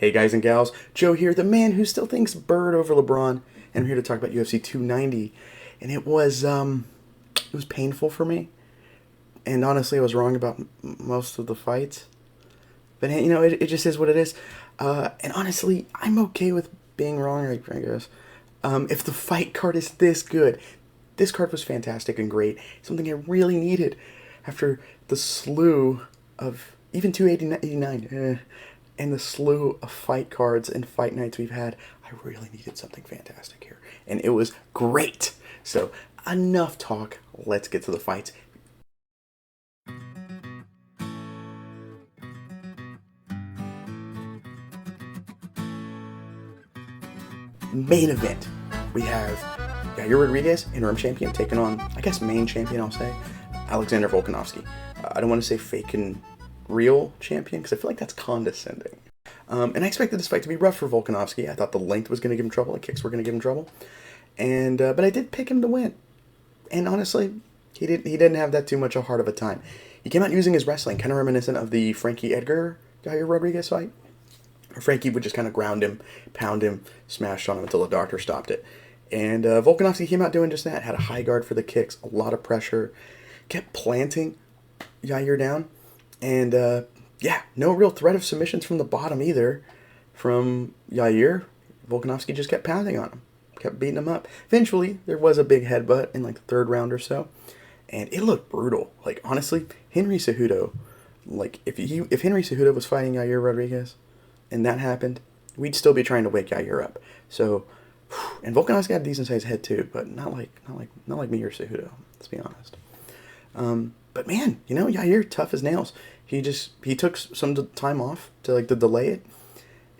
Hey guys and gals, Joe here, the man who still thinks Bird over LeBron, and I'm here to talk about UFC 290. And it was painful for me, and honestly, I was wrong about most of the fights. But hey, it just is what it is. And honestly, I'm okay with being wrong, I guess. If the fight card is this good, this card was fantastic and great. Something I really needed after the slew of even 289. And the slew of fight cards and fight nights we've had, I really needed something fantastic here. And it was great. So, enough talk. Let's get to the fights. Main event. We have Yair Rodriguez, interim champion, taking on, I guess, main champion, I'll say, Alexander Volkanovski. I don't want to say fake and real champion, because I feel like that's condescending. And I expected this fight to be rough for Volkanovski. I thought the length was going to give him trouble, the kicks were going to give him trouble. And but I did pick him to win. And honestly, he didn't have that too much a hard of a time. He came out using his wrestling, kind of reminiscent of the Frankie Edgar Yair Rodriguez fight. Frankie would just kind of ground him, pound him, smash on him until the doctor stopped it. And Volkanovski came out doing just that. Had a high guard for the kicks, a lot of pressure, kept planting Yair down. And no real threat of submissions from the bottom either from Yair. Volkanovski just kept pounding on him, kept beating him up. Eventually, there was a big headbutt in like the third round or so. And it looked brutal. Like, honestly, Henry Cejudo, like, if Henry Cejudo was fighting Yair Rodriguez, and that happened, we'd still be trying to wake Yair up. So, and Volkanovski got a decent sized head too, but not like me or Cejudo. Let's be honest. But man, Yair tough as nails. He took some time off to delay it,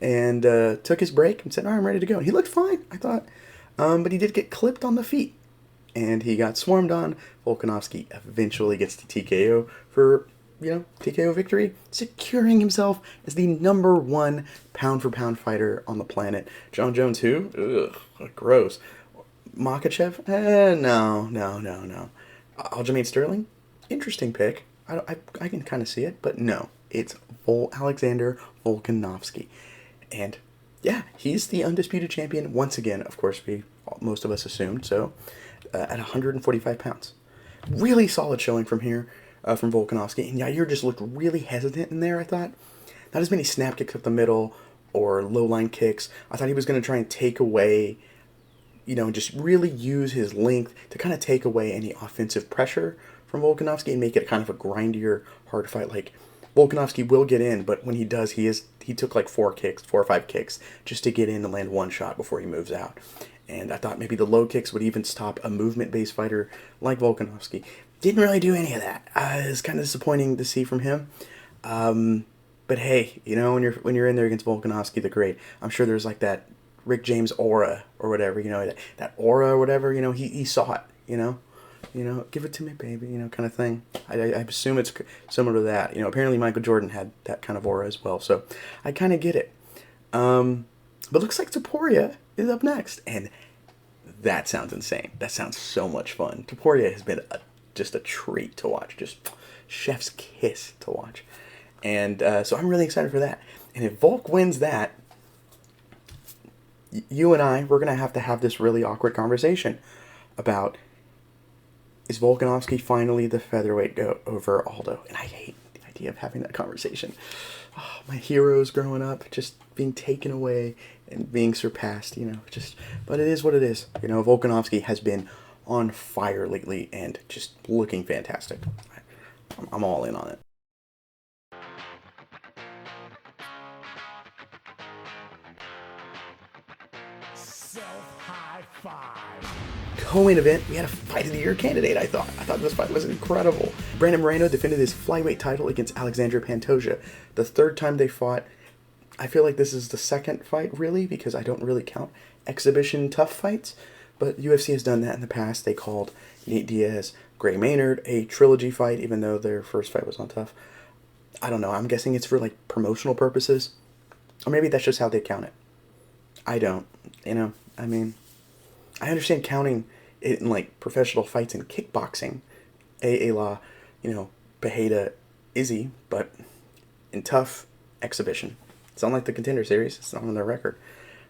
and took his break and said, "All right, I'm ready to go." And he looked fine, I thought, but he did get clipped on the feet, and he got swarmed on. Volkanovski eventually gets the TKO for TKO victory, securing himself as the #1 pound-for-pound fighter on the planet. John Jones, who? Ugh, gross. Makhachev? No. Aljamain Sterling? Interesting pick. I can kind of see it, but no. It's Alexander Volkanovski. And, yeah, he's the undisputed champion once again, of course, most of us assumed, so, at 145 pounds. Really solid showing from here. From Volkanovski, and Yair just looked really hesitant in there, I thought. Not as many snap kicks up the middle or low line kicks. I thought he was going to try and take away, just really use his length to kind of take away any offensive pressure from Volkanovski and make it kind of a grindier, hard fight. Like, Volkanovski will get in, but when he does, he took like 4 or 5 kicks just to get in and land one shot before he moves out. And I thought maybe the low kicks would even stop a movement-based fighter like Volkanovski. Didn't really do any of that. It's kind of disappointing to see from him. But hey, when you're in there against Volkanovski the Great, I'm sure there's like that Rick James aura or whatever, that aura or whatever, he saw it, give it to me, baby, kind of thing. I assume it's similar to that. Apparently Michael Jordan had that kind of aura as well, so I kind of get it. But looks like Topuria is up next, and that sounds insane. That sounds so much fun. Topuria has been just a treat to watch, just chef's kiss to watch. And so I'm really excited for that. And if Volk wins that, you and we're going to have this really awkward conversation about, is Volkanovski finally the featherweight GOAT over Aldo? And I hate the idea of having that conversation. Oh, my heroes growing up just being taken away and being surpassed, but it is what it is. Volkanovski has been on fire lately and just looking fantastic. I'm all in on it. Self-high five. Co-main event, we had a fight of the year candidate, I thought this fight was incredible. Brandon Moreno defended his flyweight title against Alexandria Pantoja. The third time they fought. I feel like this is the second fight, really, because I don't really count exhibition tough fights. But UFC has done that in the past. They called Nate Diaz, Gray Maynard a trilogy fight, even though their first fight was on tough. I don't know. I'm guessing it's for, promotional purposes. Or maybe that's just how they count it. I don't. I understand counting it in, professional fights in kickboxing. A la, Pereira, Izzy, but in tough exhibition. It's on like the Contender Series. It's not on their record.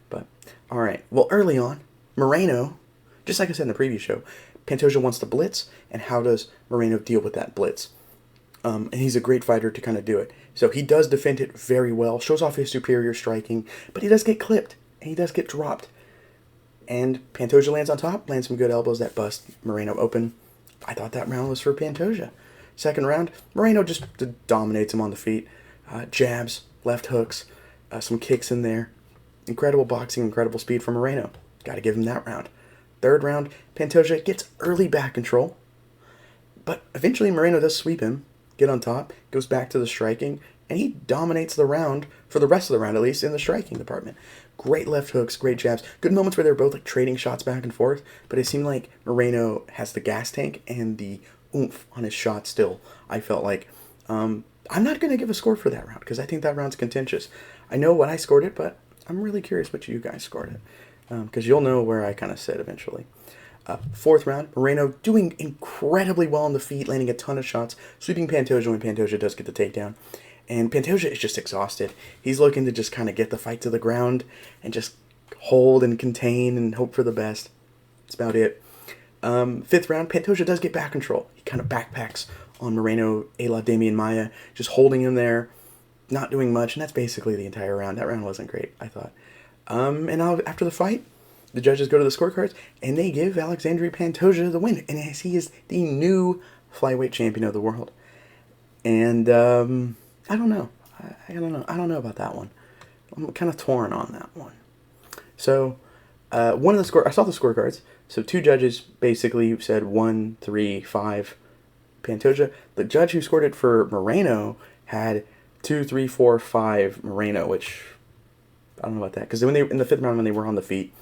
But, all right. Well, early on, Moreno, just like I said in the previous show, Pantoja wants to blitz, and how does Moreno deal with that blitz? And he's a great fighter to kind of do it. So he does defend it very well, shows off his superior striking, but he does get clipped, and he does get dropped. And Pantoja lands on top, lands some good elbows that bust Moreno open. I thought that round was for Pantoja. Second round, Moreno just dominates him on the feet. Jabs, left hooks, some kicks in there. Incredible boxing, incredible speed from Moreno. Got to give him that round. Third round, Pantoja gets early back control, but eventually Moreno does sweep him, get on top, goes back to the striking, and he dominates the round, for the rest of the round at least, in the striking department. Great left hooks, great jabs, good moments where they're both like trading shots back and forth, but it seemed like Moreno has the gas tank and the oomph on his shot still. I felt like, I'm not going to give a score for that round, because I think that round's contentious. I know what I scored it, but I'm really curious what you guys scored it. Because you'll know where I kind of sit eventually. Fourth round, Moreno doing incredibly well on the feet, landing a ton of shots, sweeping Pantoja when Pantoja does get the takedown. And Pantoja is just exhausted. He's looking to just kind of get the fight to the ground and just hold and contain and hope for the best. That's about it. Fifth round, Pantoja does get back control. He kind of backpacks on Moreno, a la Damian Maia, just holding him there, not doing much, and that's basically the entire round. That round wasn't great, I thought. And now after the fight, the judges go to the scorecards, and they give Alexandria Pantoja the win, and he is the new flyweight champion of the world. And I don't know. I don't know about that one. I'm kind of torn on that one. So I saw the scorecards. So two judges basically said 1, 3, 5 Pantoja. The judge who scored it for Moreno had 2, 3, 4, 5 Moreno, which I don't know about that, because when they in the fifth round when they were on the feet,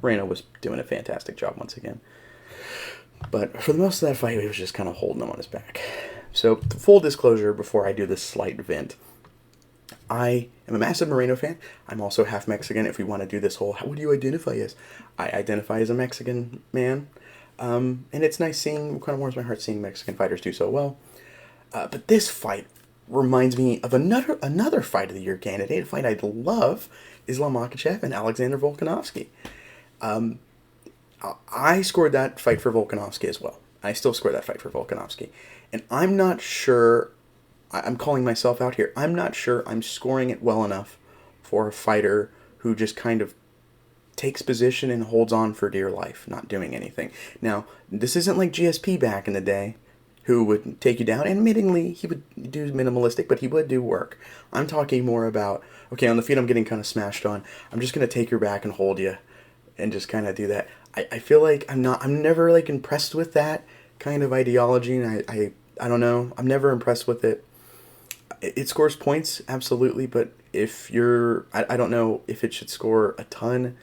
Moreno was doing a fantastic job once again. But for the most of that fight, he was just kind of holding him on his back. So full disclosure, before I do this slight vent, I am a massive Moreno fan. I'm also half Mexican. If we want to do this whole, what do you identify as? I identify as a Mexican man, and it's nice seeing. Kind of warms my heart seeing Mexican fighters do so well. But this fight reminds me of another fight of the year candidate, a fight I'd love, Islam Makhachev and Alexander Volkanovski. I scored that fight for Volkanovski as well. I still scored that fight for Volkanovski. And I'm not sure, I'm calling myself out here, I'm not sure I'm scoring it well enough for a fighter who just kind of takes position and holds on for dear life, not doing anything. Now, this isn't like GSP back in the day, who would take you down. And admittingly, he would do minimalistic, but he would do work. I'm talking more about, okay, on the feet I'm getting kind of smashed on. I'm just going to take your back and hold you and just kind of do that. I feel like I'm never like impressed with that kind of ideology. And I don't know. I'm never impressed with it. It scores points, absolutely. But if I don't know if it should score a ton.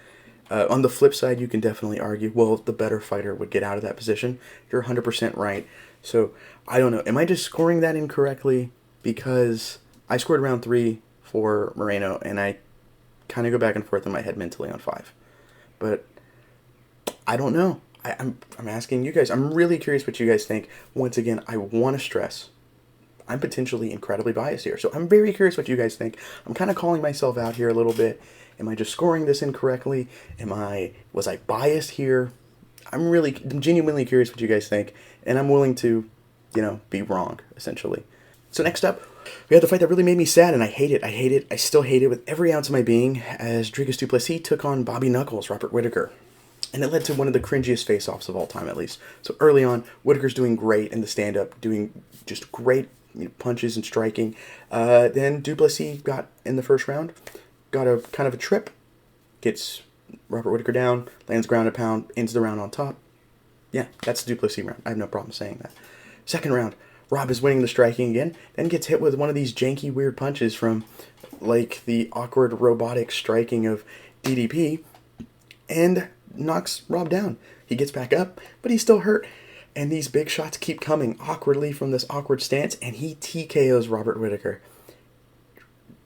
On the flip side, you can definitely argue, well, the better fighter would get out of that position. You're 100% right. So, I don't know. Am I just scoring that incorrectly? Because I scored round 3 for Moreno, and I kind of go back and forth in my head mentally on 5. But I don't know. I'm asking you guys. I'm really curious what you guys think. Once again, I want to stress, I'm potentially incredibly biased here. So, I'm very curious what you guys think. I'm kind of calling myself out here a little bit. Am I just scoring this incorrectly? Was I biased here? I'm genuinely curious what you guys think, and I'm willing to, be wrong, essentially. So next up, we had the fight that really made me sad, and I hate it. I still hate it with every ounce of my being, as Driccus Du Plessis took on Bobby Knuckles, Robert Whittaker. And it led to one of the cringiest face-offs of all time, at least. So early on, Whittaker's doing great in the stand-up, doing just great punches and striking. Then Du Plessis got in the first round, got a kind of a trip, gets Robert Whittaker down, lands ground and pound, ends the round on top. Yeah, that's the Du Plessis round. I have no problem saying that. Second round, Rob is winning the striking again, then gets hit with one of these janky, weird punches from, like, the awkward, robotic striking of DDP, and knocks Rob down. He gets back up, but he's still hurt, and these big shots keep coming awkwardly from this awkward stance, and he TKOs Robert Whittaker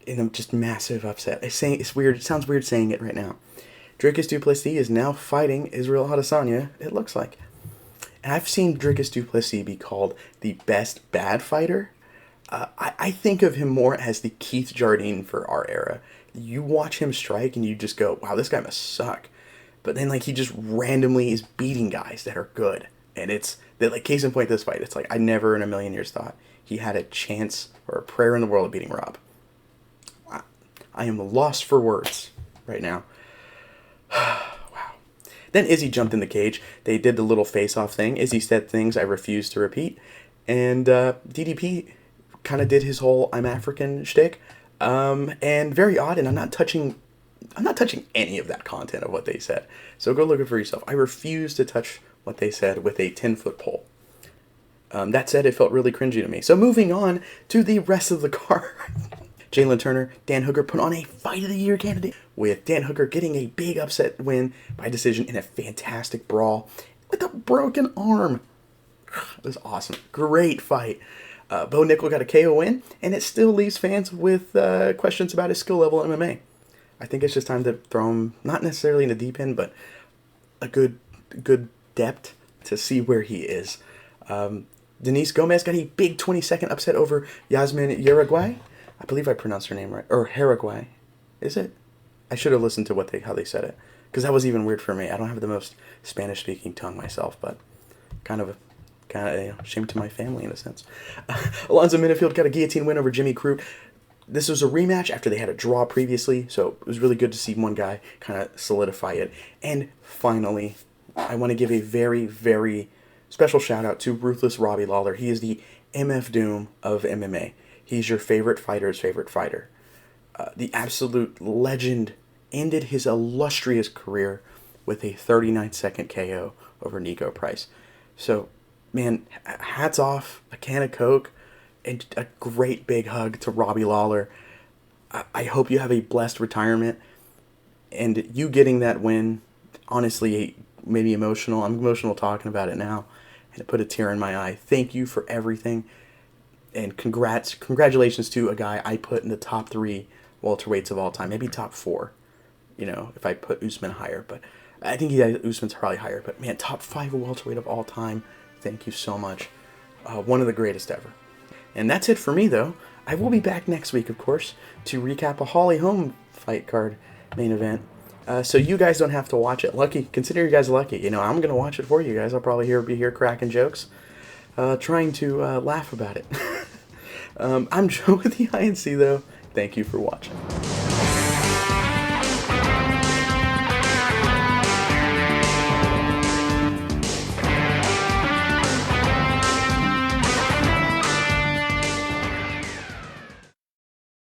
in a just massive upset. It's weird. It sounds weird saying it right now. Driccus Du Plessis is now fighting Israel Adesanya, it looks like. And I've seen Driccus Du Plessis be called the best bad fighter. I think of him more as the Keith Jardine for our era. you watch him strike and you just go, wow, this guy must suck. But then, like, he just randomly is beating guys that are good. And it's, that, like, case in point, this fight, it's like, I never in a million years thought he had a chance or a prayer in the world of beating Rob. I am lost for words right now. Wow. Then Izzy jumped in the cage. They did the little face-off thing. Izzy said things I refuse to repeat. And DDP kind of did his whole I'm African shtick. And very odd, and I'm not touching any of that content of what they said. So go look it for yourself. I refuse to touch what they said with a 10-foot pole. That said, it felt really cringy to me. So moving on to the rest of the card. Jalen Turner, Dan Hooker put on a Fight of the Year candidate, with Dan Hooker getting a big upset win by decision in a fantastic brawl with a broken arm. It was awesome. Great fight. Bo Nickel got a KO win, and it still leaves fans with questions about his skill level in MMA. I think it's just time to throw him, not necessarily in the deep end, but a good depth to see where he is. Denise Gomez got a big 20-second upset over Yasmin Uruguay. I believe I pronounced her name right. Or Uruguay. Is it? I should have listened to how they said it, because that was even weird for me. I don't have the most Spanish-speaking tongue myself, but kind of shame to my family in a sense. Alonzo Minifield got a guillotine win over Jimmy Crute. This was a rematch after they had a draw previously, so it was really good to see one guy kind of solidify it. And finally, I want to give a very, very special shout out to Ruthless Robbie Lawler. He is the MF Doom of MMA. He's your favorite fighter's favorite fighter. The absolute legend ended his illustrious career with a 39-second KO over Nico Price. So, man, hats off, a can of Coke, and a great big hug to Robbie Lawler. I hope you have a blessed retirement. And you getting that win, honestly, made me emotional. I'm emotional talking about it now. And it put a tear in my eye. Thank you for everything. And congratulations to a guy I put in the top 3 welterweights of all time. Maybe top 4, if I put Usman higher. But I think Usman's probably higher. But, man, top 5 welterweight of all time. Thank you so much. One of the greatest ever. And that's it for me, though. I will be back next week, of course, to recap a Holly Holm fight card main event. So you guys don't have to watch it. Consider you guys lucky. I'm going to watch it for you guys. I'll probably be here cracking jokes, trying to laugh about it. I'm Joe with the INC, though. Thank you for watching.